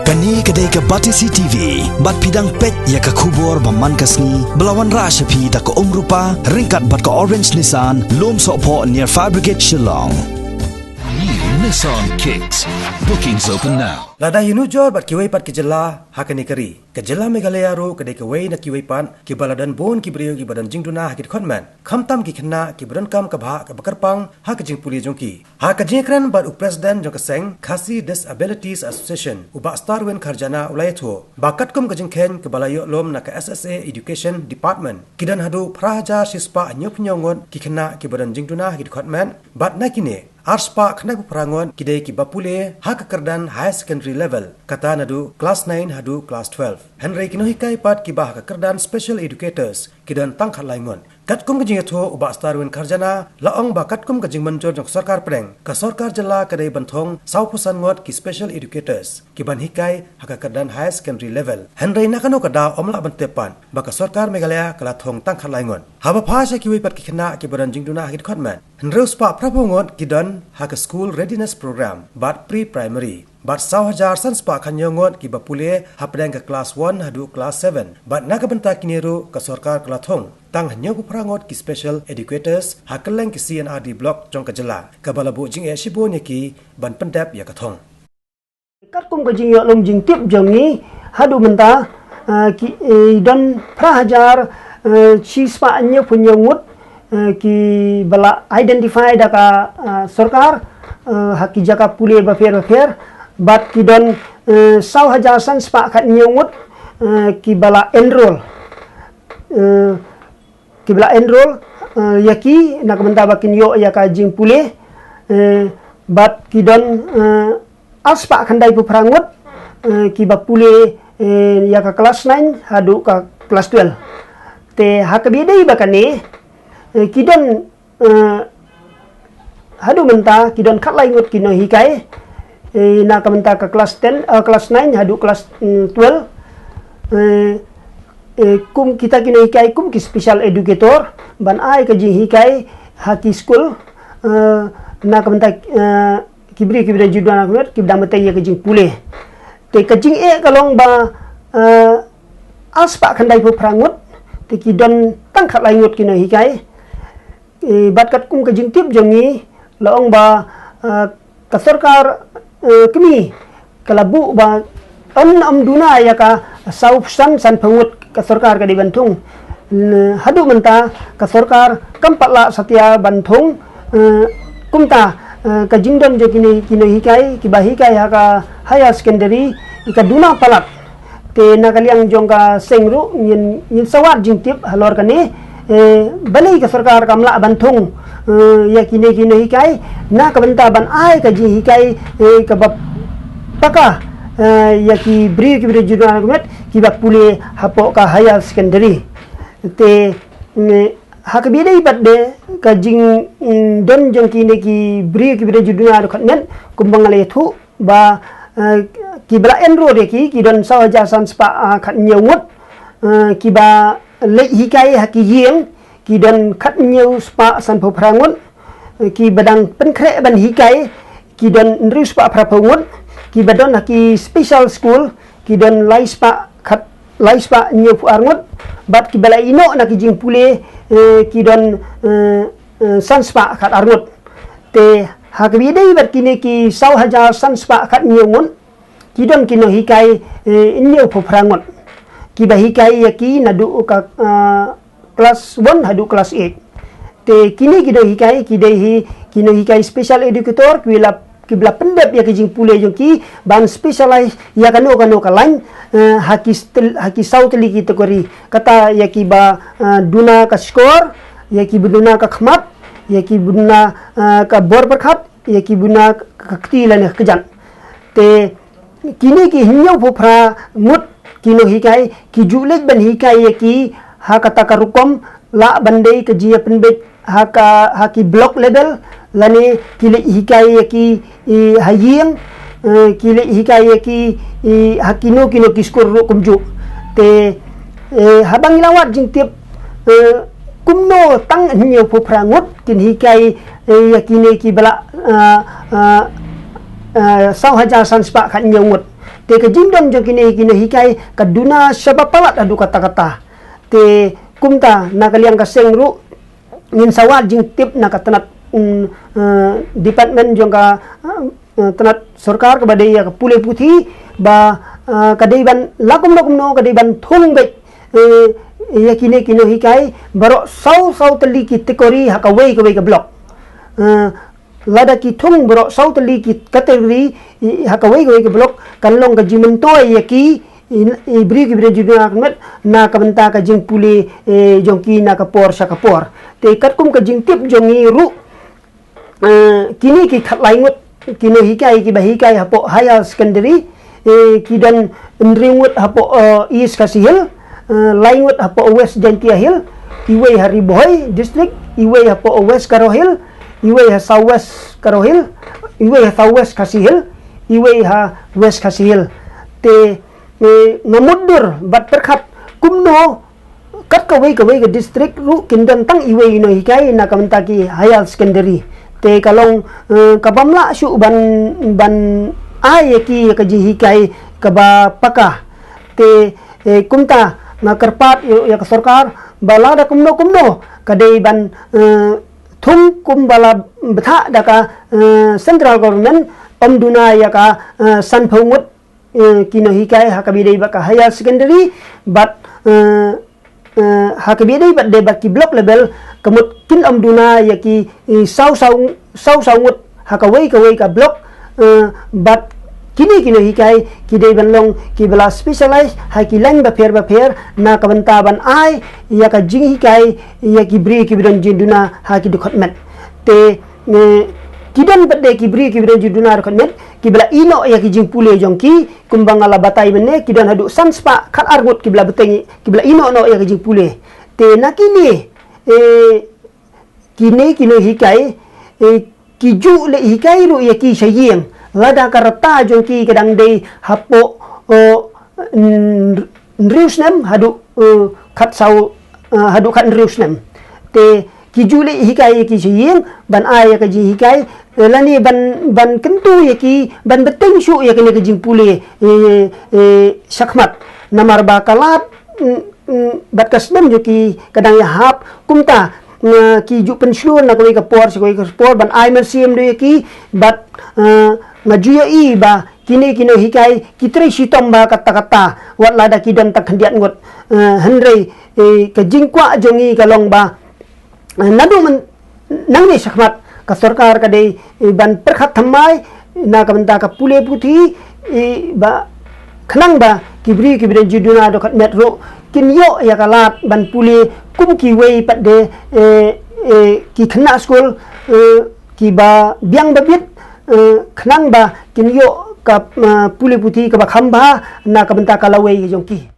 Kani kedai ke Batisi TV, bat pidang pet ya ke kubur baman kasni, belawan rasyapi tak ke rupa, ringkat bat ke orange Nissan, lom sokpo near Fire Brigade Shillong. New Nissan Kicks. Bookings open now. Lada yunujor bat kiwai pat kejela hakani keri. Kejela Meghalaya ro kedai kiwai na kiwai pan ki baladan bon ki brio ki badan jing Duna hakit khotman. Khamtam ki Khynnah ki badan kam ka bha ka bakarpang ha ka jing puli jongki. Ha ka jingkran bat president jong ka seng Khasi Disabilities Association uba starwen kharjana ulayatho. Bakat kum ka jingkhen ke balayo lom na ka SSA Education Department. Kidan hadu praja sispa anyop nyongon ki Khynnah ki badan jing Duna hakit khotman bat na kine Arspa kena perangon kidai ki bapule hak kerdan high secondary level kata nadu class 9 hadu class 12 Henry kinohikai pat ki bah kerdan special educators kidan Tang laingon katkum kejing etho uba starwin karjana laong ba katkum kejing menjor jong sarkar preng ka sarkar jela kedai bantong saupusan ngot ki special educators ki ban hikai hak kerdan high secondary level Henry nakano kada omla bantepan ba ka sarkar Meghalaya kala thong Tang laingon haba phasha ki wi pat ki Khynnah ki badan jing Duna hit khotman Henry spa prapongot kidan hak school readiness program bat pre-primary bat 1,000 san spa khanyongot ki bapule hapdang ke class 1 hadu class 7 bat nakabenta kineru ka sarkar kelathong Tang hanyo prangot ki special educators hakeleng ki CNRD block jong kajela ka balabu jing e shibo ne ki ban pendap ya kathong kat kum ka jing yo lom jing tip jong ni hadu menta ki don prahajar chi spa anyo punyongut ki bala identify daka sarkar haki jaka pule bafer bat ki don 1,000 san spa khat nyongut ki bala enroll yaki nak menta bakin yo ya ka jing pule bat ki don aspa khandai pu prangut ki ba pule ya ka class 9 hadu ka class 12 te hakabidai bakane kidon hadu menta kidon khat lai ngut kino hikai na ka menta ka class 10 class 9 hadu class 12 kum kita kino hikai kum ki special educator ban ai ka ji hikai haki school na ka menta kibri judana ngut kibda meta ya ka jing pule te ka jing e kalong ba aspa khandai pu prangut te kidon Tang khat lai ngut kino hikai bat kat kum ka jing tip jongi laong ba ka sarkar kemi kalabu ba am Duna ya ka sausan san pangut ka sarkar ka di Bantung hadu menta ka sarkar kampatla satya Bantung kumta ka jingdon je kini hikai ki bahikai ha ka higher secondary ka Duna palat te nakaliang jong ka sengru yin sawat jing tip halor kane balai ka sarkar kamla Bantung ya kini hikai na ka benta ban ai ka ji hikai ka bap paka ya ki bri judana kumet ki bap pule hapo ka higher secondary te hakabidai badde ka jing don jong kini ki bri judana kumet kumbang le thu ba ki bla enro de ki don sawaja san spa khat nyawut ki ba le hikai haki yeng ki don khat nyaw spa san pho prangun ki badang penkre ban hikai ki don nri spa prapungun ki badon haki special school ki don lai spa khat lai spa nyaw pu arngut bat ki bala ino na ki jing pule ki don san spa khat arngut te hakbidai bat kini ki 1,000 san spa khat nyawun ki don kino hikai nyaw pu prangut ki ba hikai yaki nadu ka class 1 hadu class 8 te kini kido hikai kino hikai special educator kibla pendap ya kijing pule jong ki ban specialize ya kano ka lain haki sautli ki tekori kata ya ki ba Duna ka score ya ki Duna ka khmat ya ki Duna ka bor berkhat ya ki Duna ka ktilan kejan te kini ki hinyo phra mut kino hikai ki julek ban hikai ya ki ha kata ka rukom la bandai ke jia penbet haki block level lani kile hikai ki haying kile hikai ki hakino kino kiskur kumju te habang lawat jing tip kumno Tang nyo pu prangut kin hikai yakine ki bala 1,000 san spa khat nyongut te ka jingdon jong kini hikai ka Duna sabapalat adu kata-kata te kumta na kaliang ka sengru ngin sawat jing tip na ka tanat department jong ka tanat sarkar ka badai ka pule puthi ba kadaiban lakum no kadaiban thung be ya kini hikai baro sau tali ki tekori hakawei ka block lada ki thung bro sau tali ki kategori hakawei ka block kanlong ka jimunto ya ki ibri ki juduna kmet na kabanta ka jing puli jongki na kapor sa kapor te katkum ka jing tip jongi ru kini ki khatlaingut kini hikai ki bahikai hapo higher secondary ki dan ndringut hapo east kasihil laingut hapo west jantia hill iwe hari boy district iwe hapo west karohil iwe ha southwest karohil iwe ha southwest kasihil iwe ha west kasihil te ngamudur bat perkhat kumno kat kawai ka district ru kindan tang iwe ino hikai na kamantaki higher secondary te kalong kabamla syu ban ayeki ka ji hikai ka ba paka te kumta na karpat ya ka sarkar balada kumno kadai ban thum kumbala betha daka central government Duna ya ka sanphongut kino hikai hakabidai baka higher secondary but hakabidai bat de baki block level kamut kin Duna ya ki sau ngut hakawei ka block but kini hikai kidai banlong ki bala specialize hai ki lang ba pher na kabanta ban ai ya ka jing hikai ya ki bri ki bidon Duna ha ki Dkhot met te kidan bade ki bri ki bidon Duna Dkhot met ki bala ino ya ki jing pule jongki kumbang ala batai mene kidan hadu sanspa khat argut ki bala betengi ki bala ino no ya ki jing pule te nakini kini hikai ki ju le hikai ru ya ki sayeng lada karata jongki kadang dei hapo nriusnem hadu khat nriusnem te kijuli hikai ki siyeng ban aya ka ji hikai lani ban kentu ya ki ban beteng syu ya kene jing pule sakmat namar bakalat bat kasdem joki kadang ya hap kumta ki ju pensiun na koi ka por ban ai mersiam do ki bat ngajuya i ba kini hikai kitre sitom ba kata-kata wat lada kidan tak hendiat ngot henrei ke jingkwa jongi kalong ba nadu nang ni sakmat ka sarkar ka dei ban perkhat thamai na kamanta ka pule puthi ba khnang ba kibri Duna Dkhot metro kinyo ya kalat ban pule kum ki wei pat de ki Khynnah school ki ba biang babit khnang ba kinyo ka pule puthi ka ba khamba na kabanta kalawei jongki